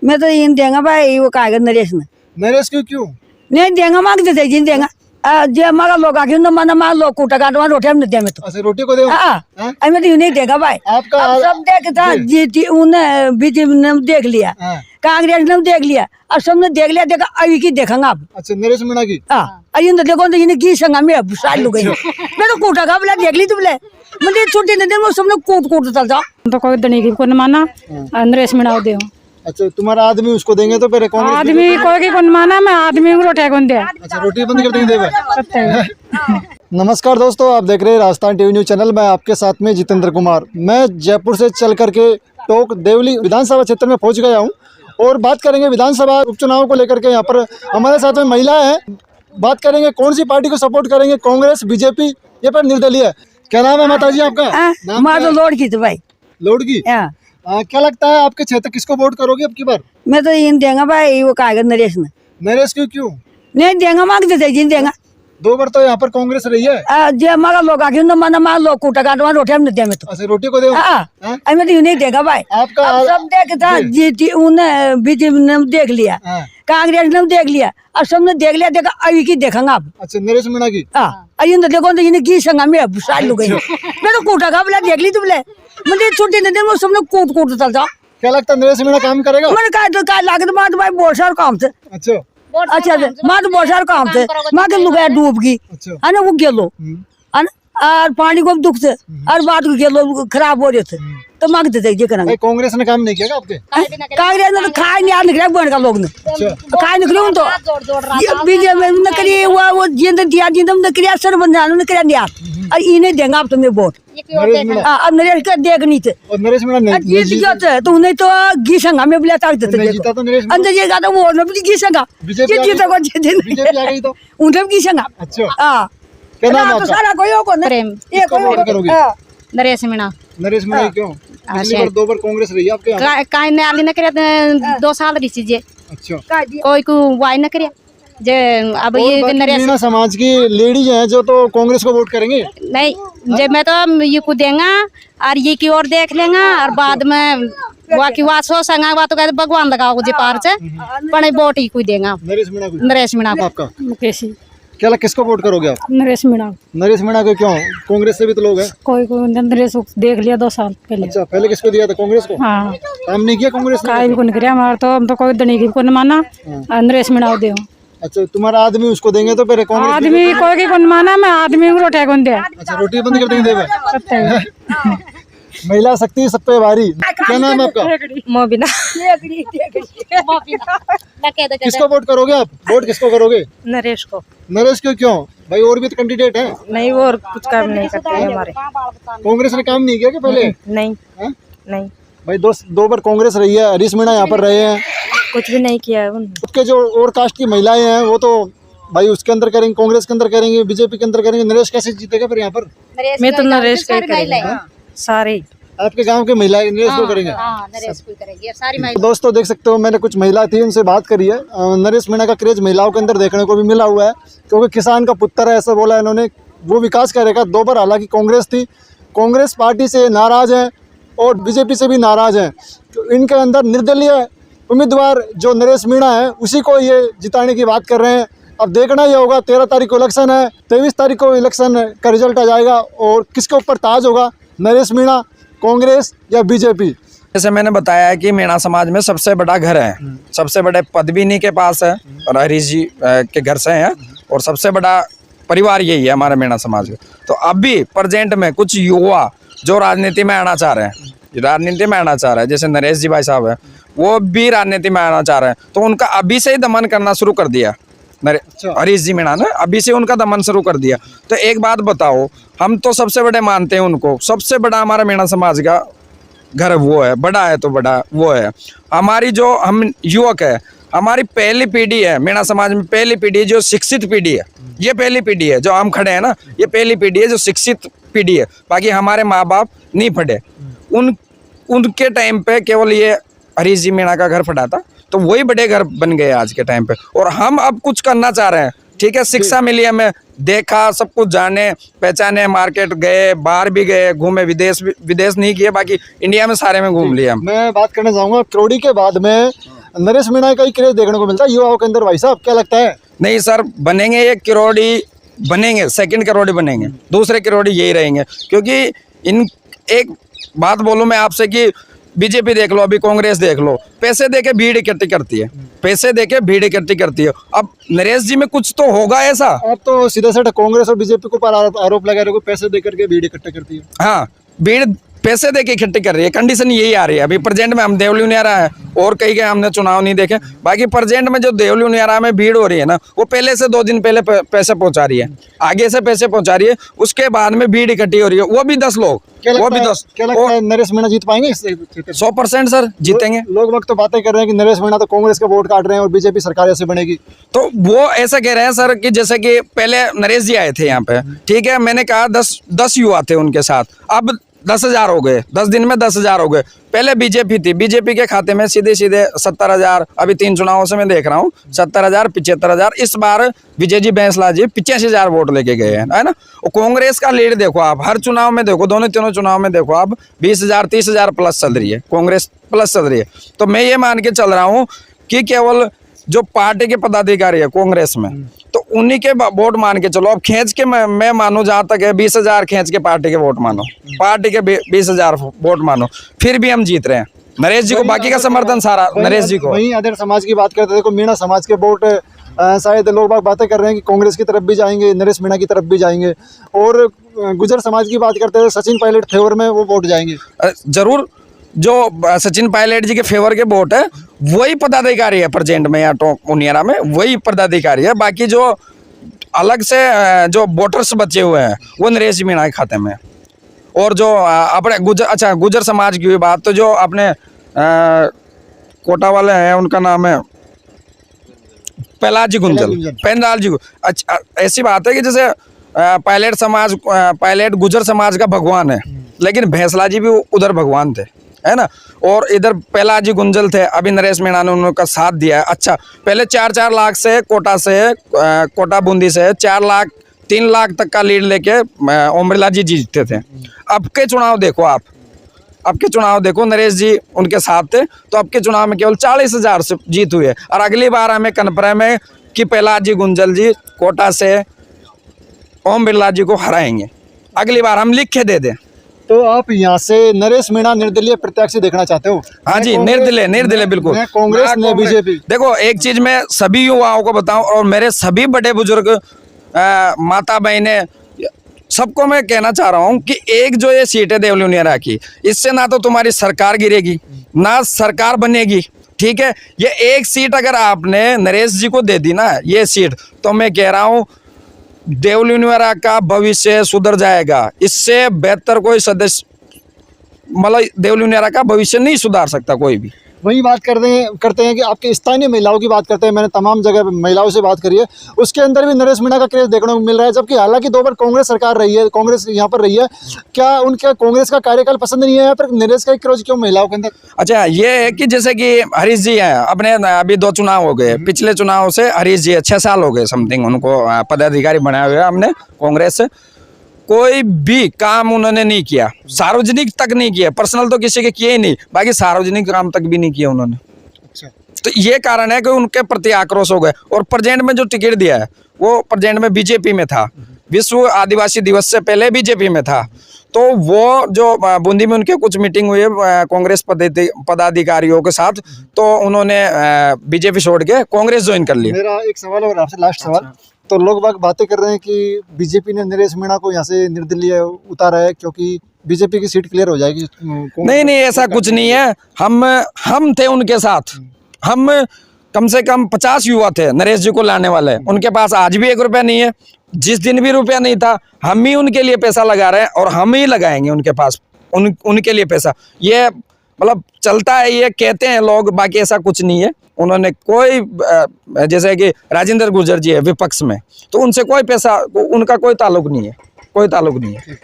मैं तो इन देंगा भाई वो कहा नरेश ने नरेश क्यों नहीं देंगा मांगते थे जिन देंगा जे हमारा लोग आके न मना मार लोग कूटा काटवा रोटी हम नहीं में तो अच्छा रोटी को दे मैं तो नहीं देगा भाई आपका अब सब देखता जीती उन्हें बीजेपी ने देख लिया कांग्रेस ने देख लिया अब सबने देख लिया देखा अभी की देखेंगे आप अच्छा नरेश मीणा की अरे देखो तो इन्हें की संगा में साल लुक गई मैं तो कूटा का बोला देख ली तू बोले मुझे छुट्टी नहीं दे सबने कूट चलता तो कोई दनी की कोन माना नरेश मीणा दे अच्छा तुम्हारा आदमी उसको देंगे तो फिर आदमी कोई की कोन माना मैं आदमी को रोटी कोन दे अच्छा रोटी बंद कर देंगे नमस्कार दोस्तों, आप देख रहे हैं राजस्थान टीवी न्यूज चैनल। मैं आपके साथ में जितेंद्र कुमार। मैं जयपुर से चल करके टोक देवली विधानसभा क्षेत्र में पहुंच गया हूं और बात करेंगे विधानसभा उपचुनाव को लेकर के। यहाँ पर हमारे साथ में महिलाएं हैं, बात करेंगे कौन सी पार्टी को सपोर्ट करेंगे, कांग्रेस, बीजेपी या फिर निर्दलीय। क्या नाम है माता जी आपका? माँ तो लोड की तो भाई लोड की। क्या लगता है आपके क्षेत्र किसको वोट करोगे अब की बार? मैं तो इन देंगा भाई वो कहा नरेश ने नरेश क्यों नहीं देंगा मांगते थे जिन देंगा 2 बार तो यहाँ पर कांग्रेस रही है जे हमारा लोग आके न मना मार लोग कूटा काटवा रोटी हम नहीं में तो अच्छा रोटी को दे मैं तो नहीं देगा भाई आपका अब सब देखता जीती उन्हें बीजेपी ने देख लिया कांग्रेस ने देख लिया अब सबने देख लिया देखा अभी की देखेंगे आप अच्छा नरेश मीणा की अरे देखो तो इन्हें की संगा में साल लुक गई मैं तो कूटा का बोला देख ली तू बोले मुझे छुट्टी नहीं दे सबने कूट चलता। क्या लगता है नरेश मीणा काम करेगा? मैंने कहा तो कहा लागत माँ तो भाई बहुत सारा काम थे। अच्छा माँ तो बहुत सारा काम थे, माँ के लुगाया डूब गई है ना, वो गेलो है ना, और पानी को दुख थे और बात को गेलो खराब हो रहे थे तो मांगते थे ये करेंगे। कांग्रेस ने काम नहीं किया आपके? कांग्रेस ने तो खाए नहीं आज निकला बन का लोग ने खाए निकले तो बीजेपी ने करिए वो जिंद दिया जिंदम ने करिया सर बंदा ने करिया दिया और इन्हें देंगे आप तुम्हें वोट। अब नरेश का देख नहीं थे और नरेश मीणा जीत जाते तो उन्हें तो घी संगा में बुलाता थे अंदर ये गाता वो घी संगा जीता को बीजेपी तो उन्हें घी संगा। अच्छा क्या नाम है सारा कोई को प्रेम नरेश मीणा। नरेश मीणा क्यों? पिछली बार 2 बार कांग्रेस रही है आपके यहाँ? काई ने आली न करे 2 साल रही चीजे। अच्छा कोई को वाई न करे जे अब ये नरेश मीणा समाज की लेडीज हैं जो तो कांग्रेस को वोट करेंगे नहीं जे मैं तो ये को देंगा और ये की ओर देख लेंगा और बाद में वाकी वासो संगा बात कहते भगवान लगाओ जे पार से पण वोट ही को देंगा नरेश मीणा को। आपका मुकेशी क्या लग किसको वोट करोगे आप? नरेश मीणा। नरेश मीणा को क्यों? कांग्रेस से भी तो लोग हैं। कोई को नरेश को देख लिया 2 साल पहले। अच्छा पहले किसको दिया था? कांग्रेस को। हाँ काम नहीं किया कांग्रेस ने? काई को नहीं किया हमारा तो हम तो कोई दनी की को नहीं माना नरेश मीणा दे। अच्छा तुम्हारा आदमी उसको देंगे तो फिर कांग्रेस आदमी कोई की कोन माना मैं आदमी को रोटी कोन दे। अच्छा रोटी बंद कर देंगे महिला शक्ति सब पे भारी। क्या नाम है आपका? मोबिना। किसको वोट करोगे आप? वोट किसको करोगे? नरेश को। नरेश क्यों भाई? और भी तो कैंडिडेट है। नहीं वो और कुछ काम नहीं करते हमारे। कांग्रेस ने काम नहीं किया क्या पहले? नहीं नहीं भाई 2 बार कांग्रेस रही है, हरीश मीणा यहाँ पर रहे हैं, कुछ भी नहीं किया है। उसके जो और कास्ट की महिलाएं हैं वो तो भाई उसके अंदर करेंगे, कांग्रेस के अंदर करेंगे, बीजेपी के अंदर करेंगे। नरेश कैसे जीतेगा फिर यहाँ पर? मैं तो नरेश का करेंगे सारे आपके गांव के महिलाएं नरेश को करेंगे। नरेश को करेंगे सारी। दोस्तों देख सकते हो मैंने कुछ महिला थी उनसे बात करी है। नरेश मीणा का क्रेज महिलाओं के अंदर देखने को भी मिला हुआ है क्योंकि किसान का पुत्र है ऐसा बोला इन्होंने। वो विकास करेगा। 2 बार हालांकि कांग्रेस थी, कांग्रेस पार्टी से नाराज है और बीजेपी से भी नाराज है। तो इनके अंदर निर्दलीय उम्मीदवार जो नरेश मीणा है उसी को ये जिताने की बात कर रहे हैं। अब देखना ये होगा 13 तारीख को इलेक्शन है, 23 तारीख को इलेक्शन का रिजल्ट आ जाएगा और किसके ऊपर ताज होगा, नरेश मीणा, कांग्रेस या बीजेपी। जैसे मैंने बताया कि मीणा समाज में सबसे बड़ा घर है, सबसे बड़े पद भी इन्हीं के पास है और हरीश जी के घर से हैं और सबसे बड़ा परिवार यही है हमारे मीणा समाज का। तो अभी प्रेजेंट में कुछ युवा जो राजनीति में आना चाह रहे हैं, जैसे नरेश जी भाई साहब है वो भी राजनीति में आना चाह रहे हैं, तो उनका अभी से ही दमन करना शुरू कर दिया हरीश जी मीणा ने, अभी से उनका दमन शुरू कर दिया। तो एक बात बताओ, हम तो सबसे बड़े मानते हैं उनको, सबसे बड़ा हमारा मीणा समाज का घर वो है, बड़ा है तो बड़ा वो है। हमारी जो हम युवक है, हमारी पहली पीढ़ी है मीणा समाज में, पहली पीढ़ी जो शिक्षित पीढ़ी है, ये पहली पीढ़ी है जो हम खड़े हैं ना, ये पहली पीढ़ी है जो शिक्षित पीढ़ी है। बाकी हमारे माँ बाप नहीं पढ़े, उनके टाइम पे केवल ये हरीश जी मीणा का घर फटा था, तो वही बड़े घर बन गए आज के टाइम पे। और हम अब कुछ करना चाह रहे हैं, ठीक है, शिक्षा मिली हमें, देखा, सब कुछ जाने पहचाने, मार्केट गए, बाहर भी गए, घूमे, विदेश नहीं किए, बाकी इंडिया में सारे में घूम लिया। मैं बात करना चाहूँगा क्रोड़ी के बाद में नरेश मीणा का ही क्रेज देखने को मिलता है युवाओं के अंदर। भाई साहब क्या लगता है? नहीं सर, बनेंगे एक करोड़ी बनेंगे, सेकंड करोड़ी बनेंगे, दूसरे करोड़ी यही रहेंगे। क्योंकि इन एक बात बोलूं मैं आपसे कि बीजेपी देख लो, अभी कांग्रेस देख लो, पैसे देके भीड़ इकट्ठी करती है, पैसे देके भीड़ इकट्ठी करती है। अब नरेश जी में कुछ तो होगा ऐसा। आप तो सीधा सीधा कांग्रेस और बीजेपी को पर आरोप लगा रहे हो, पैसे देकर के भीड़ इकट्ठा करती है। हाँ, भीड़ पैसे देके इकट्ठी कर रही है, कंडीशन यही आ रही है। अभी प्रेजेंट में हम देवली उनियारा है और कहीं के हमने चुनाव नहीं देखे, बाकी प्रेजेंट में जो देवली उनियारा में भीड़ हो रही है ना, वो पहले से 2 दिन पहले पैसे पहुंचा रही है, आगे से पैसे पहुंचा रही है, उसके बाद में भीड़ इकट्ठी हो रही है, वो भी 10 लोग, वो भी 10। क्या लगता है नरेश मीणा जीत पाएंगे? 100% सर जीतेंगे। लोग वक्त तो बातें कर रहे हैं कि नरेश मीणा तो कांग्रेस का वोट काट रहे हैं और बीजेपी सरकार ऐसे बनेगी। तो वो ऐसा कह रहे हैं सर कि जैसे कि पहले नरेश जी आए थे यहाँ पे, ठीक है, मैंने कहा 10 युवा थे उनके साथ, अब 10,000 हो गए, 10 दिन में 10,000 हो गए। पहले बीजेपी थी, बीजेपी के खाते में सीधे 70,000, अभी 3 चुनावों से मैं देख रहा हूँ 70,000, 75,000। इस बार विजय जी बैंसला जी 85,000 वोट लेके गए हैं, है ना। और कांग्रेस का लीड देखो आप, हर चुनाव में देखो, दोनों तीनों चुनाव में देखो आप, 20,000 30,000 प्लस चल रही है, कांग्रेस प्लस चल रही है। तो मैं ये मान के चल रहा हूँ कि केवल जो पार्टी के पदाधिकारी है कांग्रेस में, तो उन्हीं के वोट मान के चलो। अब खींच के मैं मानू, जहां तक है 20,000 खींच के पार्टी के वोट मानो, पार्टी के 20,000 वोट मानो, फिर भी हम जीत रहे हैं नरेश जी को। बाकी का समर्थन सारा नरेश जी को। वहीं अदर समाज की बात करते, देखो मीणा समाज के वोट शायद लोग बातें कर रहे हैं कि कांग्रेस की तरफ भी जाएंगे, नरेश मीणा की तरफ भी जाएंगे। और गुजर समाज की बात करते हैं, सचिन पायलट फेवर में वो वोट जाएंगे। जरूर, जो सचिन पायलट जी के फेवर के वोट है वही पदाधिकारी है प्रेजेंट में, या तो उनियारा में वही पदाधिकारी है। बाकी जो अलग से जो वोटर्स बचे हुए हैं वो नरेश मीणा के खाते में। और जो अपने गुजर समाज की भी बात, तो जो अपने कोटा वाले हैं, उनका नाम है प्रहलाद जी गुंजल। अच्छा, ऐसी बात है कि जैसे पायलट गुजर समाज का भगवान है, लेकिन बैंसला जी भी उधर भगवान थे, है ना। और इधर प्रहलाद जी गुंजल थे, अभी नरेश मीणा ने उनका साथ दिया है। अच्छा, पहले 4-4 लाख से कोटा बूंदी से 4 लाख 3 लाख तक का लीड लेके ओम बिरला जी जीतते थे। अब के चुनाव देखो आप, अब के चुनाव देखो, नरेश जी उनके साथ थे, तो अब के चुनाव में केवल 40,000 से जीत हुई है। और अगली बार हमें कन्फर्म है कि प्रहलाद जी गुंजल जी कोटा से ओम बिरला जी को हराएंगे, अगली बार हम लिख के दे दें। तो आप यहाँ से नरेश मीणा निर्दलीय प्रत्याशी देखना चाहते हो? हाँ जी, निर्दलीय बिल्कुल। कांग्रेस ने बीजेपी। देखो, एक चीज मैं सभी युवाओं को बताऊं, और मेरे सभी बड़े बुजुर्ग माता बहनें, सबको मैं कहना चाह रहा हूं कि एक जो ये सीट है देवली उनियारा की, इससे ना तो तुम्हारी सरकार गिरेगी ना सरकार बनेगी, ठीक है। ये एक सीट अगर आपने नरेश जी को दे दी ना, ये सीट, तो मैं कह रहा हूं देवली उनियारा का भविष्य सुधर जाएगा। इससे बेहतर कोई सदस्य, मतलब देवली उनियारा का भविष्य नहीं सुधार सकता कोई भी। वही बात करते हैं कि आपके स्थानीय महिलाओं की बात करते हैं। मैंने तमाम जगह महिलाओं से बात करी है, उसके अंदर भी नरेश मीणा का क्रेज देखने को मिल रहा है। जबकि हालांकि 2 बार कांग्रेस सरकार रही है, कांग्रेस यहाँ पर रही है, क्या उनका कांग्रेस का कार्यकाल पसंद नहीं है या फिर नरेश का क्रेज क्यों महिलाओं के अंदर? अच्छा, ये है कि जैसे कि हरीश जी हैं, अपने अभी 2 चुनाव हो गए, पिछले चुनाव से हरीश जी 6 साल हो गए समथिंग उनको पदाधिकारी बनाए हुए हमने कांग्रेस से। कोई भी काम उन्होंने नहीं किया, सार्वजनिक तक नहीं किया, पर्सनल तो किसी के किए ही नहीं, बाकी सार्वजनिक काम तक भी नहीं किया उन्होंने। अच्छा, तो ये कारण है कि उनके प्रति आक्रोश हो गए। और प्रेजेंट में जो टिकट दिया है वो प्रेजेंट में बीजेपी में था, विश्व आदिवासी दिवस से पहले बीजेपी में था। तो वो जो बूंदी में उनके कुछ मीटिंग हुई है कांग्रेस पदाधिकारियों के साथ, तो उन्होंने बीजेपी छोड़ के कांग्रेस ज्वाइन कर ली। मेरा एक सवाल और आपसे, लास्ट सवाल। तो लोग बातें कर रहे हैं कि बीजेपी ने नरेश मीणा को यहाँ से निर्दलीय उतारा है क्योंकि बीजेपी की सीट क्लियर हो जाएगी। नहीं, ऐसा कुछ नहीं है। हम थे उनके साथ, हम कम से कम 50 युवा थे नरेश जी को लाने वाले। उनके पास आज भी 1 रुपया नहीं है, जिस दिन भी रुपया नहीं था, हम ही उनके लिए पैसा लगा रहे हैं और हम ही लगाएंगे उनके पास उनके लिए पैसा। ये मतलब चलता है, ये कहते हैं लोग, बाकी ऐसा कुछ नहीं है। उन्होंने कोई, जैसे कि राजेंद्र गुर्जर जी है विपक्ष में, तो उनसे कोई पैसा, उनका कोई ताल्लुक नहीं है, कोई ताल्लुक नहीं है।